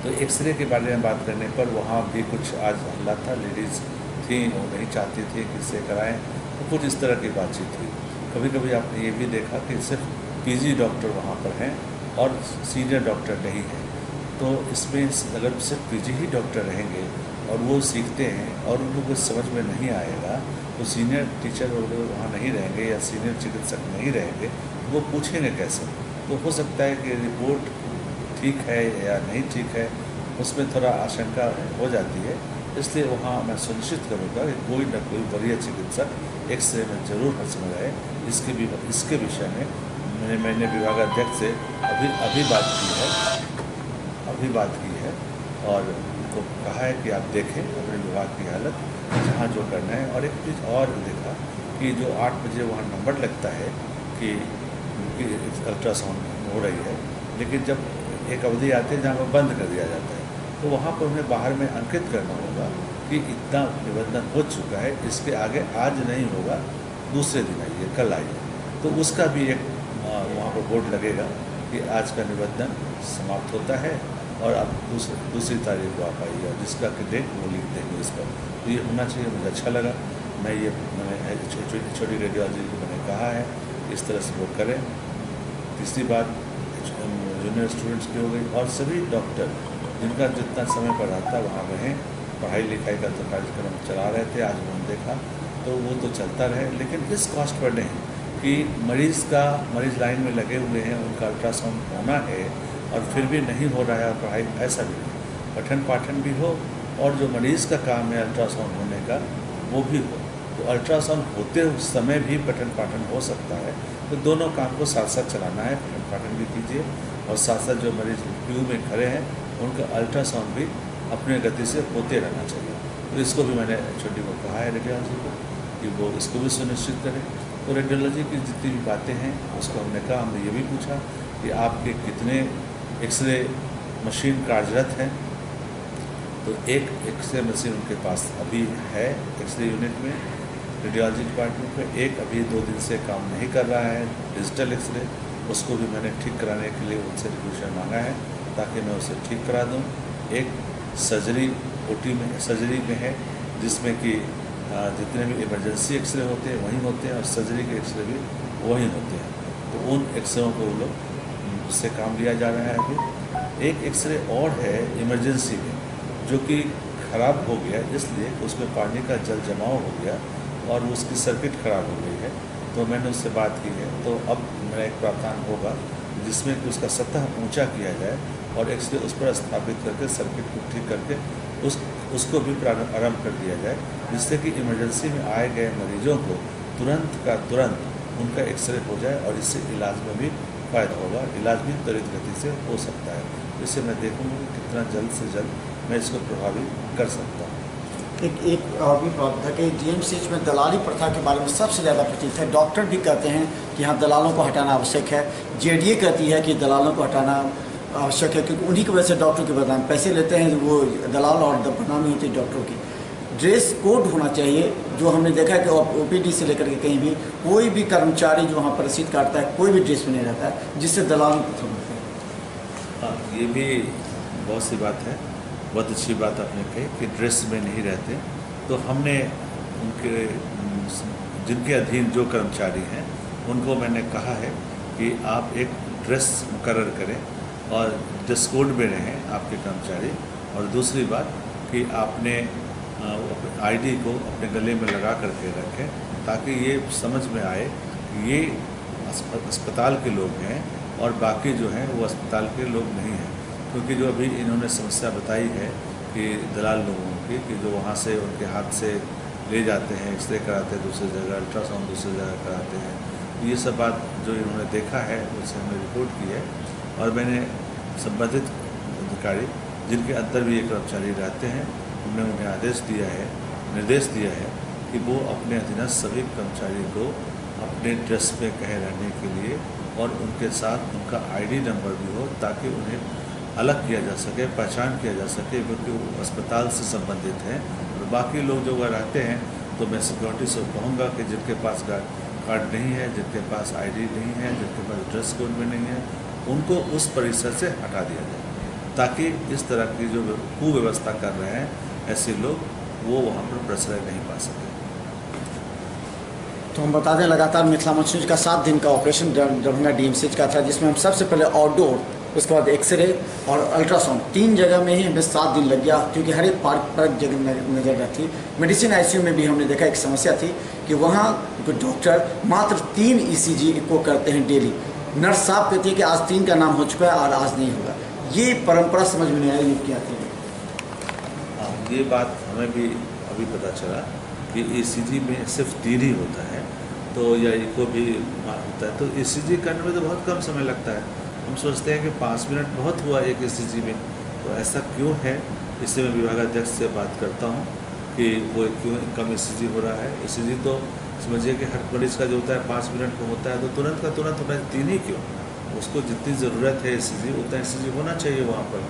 तो एक्सरे के बारे में बात करने पर वहाँ भी कुछ आज हल्ला था, लेडीज़ थी वो नहीं चाहती थी कि इससे कराएं, तो कुछ इस तरह की बातचीत हुई। कभी कभी आपने ये भी देखा कि सिर्फ पीजी डॉक्टर वहाँ पर हैं और सीनियर डॉक्टर नहीं है। तो इसमें अगर सिर्फ पीजी ही डॉक्टर रहेंगे और वो सीखते हैं और उनको कुछ समझ में नहीं आएगा तो सीनियर टीचर वहाँ नहीं रहेंगे या सीनियर चिकित्सक नहीं रहेंगे तो वो पूछेंगे कैसे। तो हो सकता है कि रिपोर्ट ठीक है या नहीं ठीक है, उसमें थोड़ा आशंका हो जाती है। इसलिए वहाँ मैं सुनिश्चित करूँगा कि कोई न कोई वरीय चिकित्सक एक्सरे में जरूर हर समय रहे। इसके विषय में मैंने विभागाध्यक्ष से अभी बात की है और उनको कहा है कि आप देखें अपने विभाग की हालत, जहाँ जो करना है। और एक चीज़ और देखा कि जो 8 बजे वहाँ नंबर लगता है कि अल्ट्रासाउंड हो रही है, लेकिन जब एक अवधि आती है जहाँ पर बंद कर दिया जाता है, तो वहाँ पर उन्हें बाहर में अंकित करना होगा कि इतना निबंधन हो चुका है, इसके आगे आज नहीं होगा, दूसरे दिन आइए, कल आइए। तो उसका भी एक वहाँ पर बोर्ड लगेगा कि आज का निबंधन समाप्त होता है और अब दूसरी तारीख को आप आइए, और जिसका कि डेट वो लिख देंगे इस पर। तो ये होना चाहिए, मुझे अच्छा लगा। मैंने छोटी रेडियोलॉजी को मैंने कहा है इस तरह से वो करें। तीसरी बात जूनियर स्टूडेंट्स की हो गई, और सभी डॉक्टर जिनका जितना समय पर रहता वहाँ रहें। पढ़ाई लिखाई का तो कार्यक्रम चला रहे थे, आज हमने देखा तो वो तो चलता रहे, लेकिन इस कॉस्ट पर नहीं कि मरीज़ लाइन में लगे हुए हैं, उनका अल्ट्रासाउंड होना है और फिर भी नहीं हो रहा है, और पढ़ाई ऐसा भी नहीं, पठन पाठन भी हो और जो मरीज़ का काम है अल्ट्रासाउंड होने का वो भी हो। तो अल्ट्रासाउंड होते समय भी पठन पाठन हो सकता है, तो दोनों काम को साथ साथ चलाना है। पठन पाठन भी कीजिए और साथ साथ जो मरीज क्यू में खड़े हैं उनका अल्ट्रासाउंड भी अपने गति से होते रहना चाहिए। तो इसको भी मैंने छोटी को कहा है रेडियोलॉजी को कि वो इसको भी सुनिश्चित करें। तो रेडियोलॉजी की जितनी भी बातें हैं उसको हमने कहा, हमने ये भी पूछा कि आपके कितने एक्सरे मशीन कार्यरत हैं। तो एक एक्सरे मशीन उनके पास अभी है एक्सरे यूनिट में, रेडियोलॉजी डिपार्टमेंट में। एक अभी 2 दिन से काम नहीं कर रहा है, डिजिटल एक्सरे, उसको भी मैंने ठीक कराने के लिए उनसे रिक्वेशन मांगा है ताकि मैं उसे ठीक करा दूं। एक सर्जरी सर्जरी में है जिसमें कि जितने भी इमरजेंसी एक्सरे होते हैं वहीं होते हैं और सर्जरी के एक्सरे भी वहीं होते हैं। तो उन एक्सरों को वो लोग उससे काम लिया जा रहा है। अभी एक एक्सरे और है इमरजेंसी में जो कि ख़राब हो गया, इसलिए उसमें पानी का जल जमाव हो गया और उसकी सर्किट ख़राब हो गई है। तो मैंने उससे बात की है, तो अब मेरा एक प्रावधान होगा जिसमें कि उसका सतह ऊंचा किया जाए और एक्सरे उस पर स्थापित करके सर्किट को ठीक करके उसको भी आरम्भ कर दिया जाए, जिससे कि इमरजेंसी में आए गए मरीजों को तुरंत का तुरंत उनका एक्सरे हो जाए और इससे इलाज में भी फ़ायदा होगा, इलाज भी त्वरित गति से हो सकता है। इससे मैं देखूँगा कि कितना जल्द से जल्द मैं इसको प्रभावी कर सकता हूँ। एक और भी बात था कि डीएमसीएच में दलाली प्रथा के बारे में सबसे ज़्यादा प्रचलित है। डॉक्टर भी कहते हैं कि हाँ दलालों को हटाना आवश्यक है, जेडीए कहती है कि दलालों को हटाना आवश्यक है क्योंकि उन्हीं की वजह से डॉक्टर के बदनाम पैसे लेते हैं वो दलाल और बदनामी होती है डॉक्टरों की। ड्रेस कोड होना चाहिए, जो हमने देखा है कि ओपीडी से लेकर के कहीं भी कोई भी कर्मचारी जो वहाँ पर रसीद काटता है कोई भी ड्रेस में नहीं रहता है, जिससे दलालों को समझते हैं। हाँ, ये भी बहुत सी बात है, बहुत अच्छी बात आपने कही कि ड्रेस में नहीं रहते। तो हमने उनके जिनके अधीन जो कर्मचारी हैं उनको मैंने कहा है कि आप एक ड्रेस मुकर्रर करें और ड्रेस कोड में रहें आपके कर्मचारी। और दूसरी बात कि आपने आईडी को अपने गले में लगा करके रखें ताकि ये समझ में आए कि ये अस्पताल के लोग हैं और बाकी जो हैं वो अस्पताल के लोग नहीं हैं। क्योंकि जो अभी इन्होंने समस्या बताई है कि दलाल लोगों की कि जो वहाँ से उनके हाथ से ले जाते हैं, एक्सरे कराते हैं दूसरी जगह, अल्ट्रासाउंड दूसरी जगह कराते हैं, ये सब बात जो इन्होंने देखा है उससे हमने रिपोर्ट की है। और मैंने संबंधित अधिकारी जिनके अंदर भी ये कर्मचारी रहते हैं हमने उन्हें आदेश दिया है, निर्देश दिया है कि वो अपने अधीनस्थ सभी कर्मचारी को अपने ड्रेस में कहे रहने के लिए और उनके साथ उनका आईडी नंबर भी हो ताकि उन्हें अलग किया जा सके, पहचान किया जा सके, क्योंकि वो अस्पताल से संबंधित हैं। और बाकी लोग जो वह रहते हैं तो मैं सिक्योरिटी से कहूँगा कि जिनके पास कार्ड नहीं है, जिनके पास आईडी नहीं है, जिनके पास ड्रेस कोड में नहीं है, उनको उस परिसर से हटा दिया जाए ताकि इस तरह की जो कुव्यवस्था कर रहे हैं ऐसे लोग वो वहाँ पर प्रश्रय नहीं पा सके। तो हम बता दें लगातार मिथिला मंच न्यूज का 7 दिन का ऑपरेशन दरभंगा डीएमसीएच का था, जिसमें हम सबसे पहले आउटडोर, उसके बाद एक्सरे और अल्ट्रासाउंड 3 जगह में ही हमें 7 दिन लग गया क्योंकि हर एक पार्क पर जगह नजर रहती। मेडिसिन आईसीयू में भी हमने देखा एक समस्या थी कि वहाँ डॉक्टर मात्र 3 ईसीजी को करते हैं डेली। नर्स साहब कहती है कि आज 3 का नाम हो चुका है और आज नहीं होगा। ये परंपरा समझ में नहीं आई, ये क्या थी? ये बात हमें भी अभी पता चला कि ईसीजी में सिर्फ 3 ही होता है, तो या इको भी होता है। तो ईसीजी करने में तो बहुत कम समय लगता है। हम सोचते हैं कि 5 मिनट बहुत हुआ एक ईसीजी में, तो ऐसा क्यों है इससे मैं विभागाध्यक्ष से बात करता हूँ कि वो क्यों कम ECG हो रहा है। ECG तो समझिए कि हर मरीज का जो होता है 5 मिनट को होता है, तो तुरंत का तुरंत होना है, 3 ही क्यों, उसको जितनी ज़रूरत है ECG उतना ECG होना चाहिए वहाँ पर।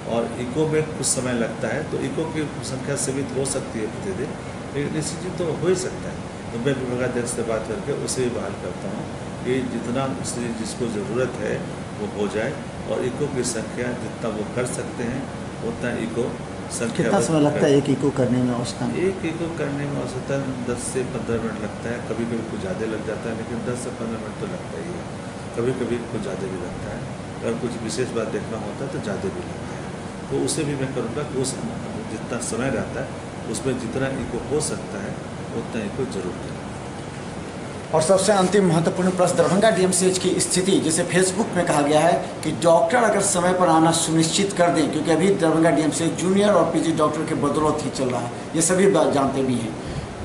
और इको में कुछ समय लगता है, तो इको की संख्या सीमित हो सकती है प्रतिदिन, लेकिन ECG तो हो ही सकता है। तो मैं विभागाध्यक्ष से बात करके उसे भी बहाल करता हूँ कि जितना ECG जिसको ज़रूरत है वो हो जाए, और इको की संख्या जितना वो कर सकते हैं उतना इको संख्या। कितना समय लगता है एक इको करने में औसतन? एक इको करने में औसतन 10 से 15 मिनट लगता है, कभी कभी कुछ ज़्यादा लग जाता है, लेकिन 10 से 15 मिनट तो लगता ही है। कभी कभी कुछ ज़्यादा भी लगता है, अगर कुछ विशेष बात देखना होता है तो ज़्यादा भी लगता है। तो उसे भी मैं करूँगा कि उस जितना समय रहता है उसमें जितना इको हो सकता है उतना इको जरूर करें। और सबसे अंतिम महत्वपूर्ण प्रश्न, दरभंगा DMCH की स्थिति, जिसे फेसबुक में कहा गया है कि डॉक्टर अगर समय पर आना सुनिश्चित कर दें, क्योंकि अभी दरभंगा DMCH जूनियर और PG डॉक्टर के बदौलत ही चल रहा है, ये सभी बात जानते भी हैं,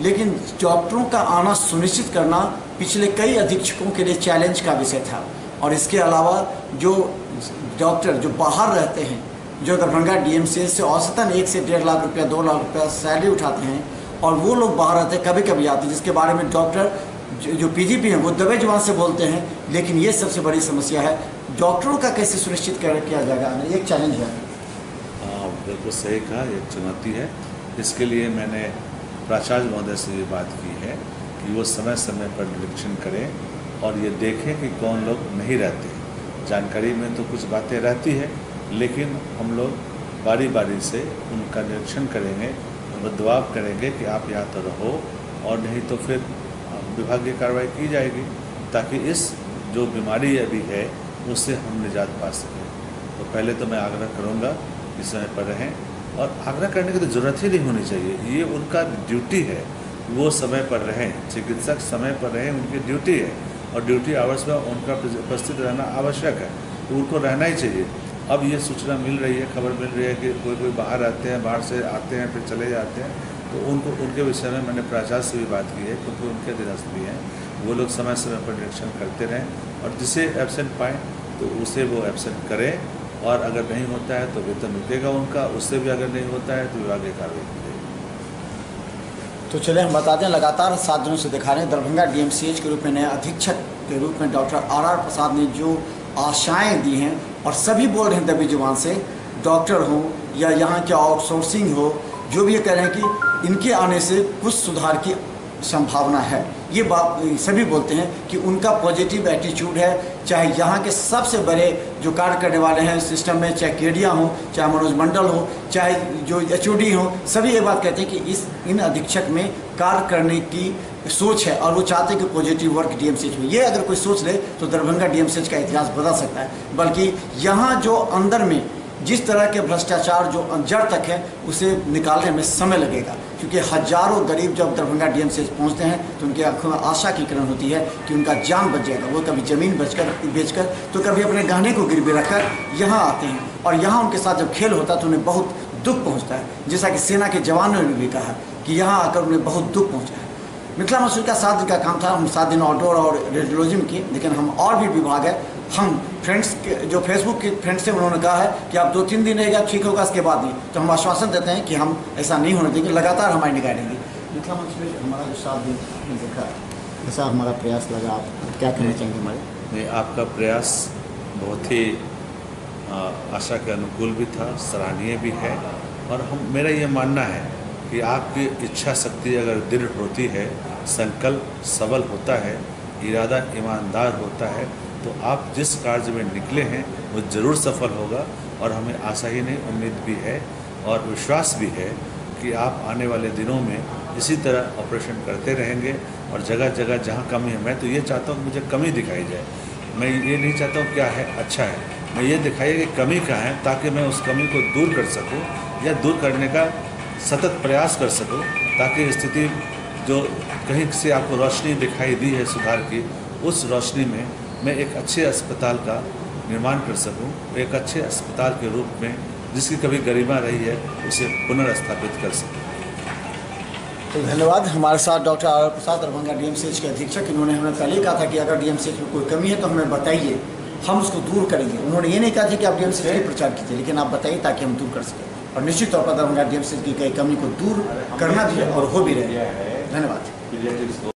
लेकिन डॉक्टरों का आना सुनिश्चित करना पिछले कई अधीक्षकों के लिए चैलेंज का विषय था। और इसके अलावा जो डॉक्टर जो बाहर रहते हैं, जो दरभंगा DMCH से औसतन 1 से 1.5 लाख रुपया 2 लाख रुपया सैलरी उठाते हैं, और वो लोग बाहर रहते हैं, कभी कभी आते हैं, जिसके बारे में डॉक्टर जो PGP हैं वो दबे जुबान से बोलते हैं। लेकिन ये सबसे बड़ी समस्या है, डॉक्टरों का कैसे सुनिश्चित किया जाएगा, एक चैलेंज है। बिल्कुल सही कहा, एक चुनौती है। इसके लिए मैंने प्राचार्य महोदय से ये बात की है कि वो समय समय पर निरीक्षण करें और ये देखें कि कौन लोग नहीं रहते। जानकारी में तो कुछ बातें रहती है, लेकिन हम लोग बारी बारी से उनका निरीक्षण करेंगे, दबाव करेंगे कि आप यहाँ तो रहो, और नहीं तो फिर विभागीय कार्रवाई की जाएगी, ताकि इस जो बीमारी अभी है उससे हम निजात पा सकें। तो पहले तो मैं आग्रह करूँगा कि समय पर रहें, और आग्रह करने की तो ज़रूरत ही नहीं होनी चाहिए, ये उनका ड्यूटी है, वो समय पर रहें, चिकित्सक समय पर रहें, उनकी ड्यूटी है, और ड्यूटी आवर्स में उनका उपस्थित रहना आवश्यक है, तो उनको रहना ही चाहिए। अब ये सूचना मिल रही है, खबर मिल रही है कि कोई बाहर आते हैं, बाहर से आते हैं फिर चले जाते हैं, तो उनको उनके विषय में मैंने प्राचार्य से भी बात की है, क्योंकि उनके अधीनस्थ भी हैं, वो लोग समय समय पर निरीक्षण करते रहें, और जिसे एब्सेंट पाएँ तो उसे वो एब्सेंट करें, और अगर नहीं होता है तो वेतन रुकेगा उनका, उससे भी अगर नहीं होता है तो विभागीय कार्रवाई करेगी। तो चले हम बता दें, लगातार 7 दिनों से दिखा रहे हैं दरभंगा DMCH के रूप में नए अधीक्षक के रूप में डॉक्टर RR प्रसाद ने जो आशाएं दी हैं, और सभी बोल रहे हैं दबी जुबान से, डॉक्टर हो या यहाँ के आउटसोर्सिंग हो, जो भी ये कह रहे हैं कि इनके आने से कुछ सुधार की संभावना है। ये बात सभी बोलते हैं कि उनका पॉजिटिव एटीट्यूड है, चाहे यहाँ के सबसे बड़े जो कार्य करने वाले हैं सिस्टम में, चाहे केडिया हो, चाहे मनोज मंडल हो, चाहे जो HOD हो, सभी ये बात कहते हैं कि इन अधीक्षक में कार्य करने की सोच है, और वो चाहते हैं कि पॉजिटिव वर्क DMCH में। ये अगर कोई सोच ले तो दरभंगा DMCH का इतिहास बदल सकता है। बल्कि यहाँ जो अंदर में जिस तरह के भ्रष्टाचार जो जड़ तक है, उसे निकालने में समय लगेगा, क्योंकि हजारों गरीब जब दरभंगा DMCH पहुंचते हैं तो उनकी आंखों में आशा की किरण होती है कि उनका जान बच जाएगा। वो कभी ज़मीन बेचकर तो कभी अपने गहने को गिरवी रखकर यहाँ आते हैं, और यहाँ उनके साथ जब खेल होता है तो उन्हें बहुत दुख पहुँचता है। जैसा कि सेना के जवानों ने भी कहा कि यहाँ आकर उन्हें बहुत दुख पहुँचा है। मिथिला मसूरी का 7 दिन का काम था, हम 7 दिन आउटडोर और रेडियोलॉजी में किए, लेकिन हम और भी विभाग है, हम फ्रेंड्स के जो फेसबुक के फ्रेंड्स से उन्होंने कहा है कि आप 2-3 दिन रहेगा ठीक होगा, इसके बाद नहीं। तो हम आश्वासन देते हैं कि हम ऐसा नहीं होने देंगे, लगातार हमारी निगाह रहेंगी। मिथिला मसूरी हमारा जो 7 दिन देखा, ऐसा हमारा प्रयास लगा, आप क्या कहना चाहेंगे हमारे? नहीं, आपका प्रयास बहुत ही आशा के अनुकूल भी था, सराहनीय भी है, और मेरा ये मानना है कि आपकी इच्छा शक्ति अगर दृढ़ होती है, संकल्प सबल होता है, इरादा ईमानदार होता है, तो आप जिस कार्य में निकले हैं वो ज़रूर सफल होगा। और हमें आशा ही नहीं, उम्मीद भी है और विश्वास भी है कि आप आने वाले दिनों में इसी तरह ऑपरेशन करते रहेंगे, और जगह जगह जहाँ कमी है, मैं तो ये चाहता हूँ कि मुझे कमी दिखाई जाए, मैं ये नहीं चाहता हूँ क्या है अच्छा है, मैं ये दिखाइए कि कमी कहाँ है, ताकि मैं उस कमी को दूर कर सकूँ या दूर करने का सतत प्रयास कर सकूँ, ताकि स्थिति जो कहीं से आपको रोशनी दिखाई दी है सुधार की, उस रोशनी में मैं एक अच्छे अस्पताल का निर्माण कर सकूं, एक अच्छे अस्पताल के रूप में जिसकी कभी गरिमा रही है उसे पुनर्स्थापित कर सकूं। तो धन्यवाद। हमारे साथ डॉक्टर RR प्रसाद, दरभंगा DMCH के अधीक्षक, इन्होंने हमें पहले ही कहा था कि अगर DMCH में कोई कमी है तो हमें बताइए, हम उसको दूर करेंगे। उन्होंने ये नहीं कहा था कि आप DMCH का प्रचार कीजिए, लेकिन आप बताइए ताकि हम दूर कर सकें। और निश्चित तौर पर दरभंगा डीएमसीएच की कई कमी को दूर करना भी है और हो भी रहे हैं। धन्यवाद।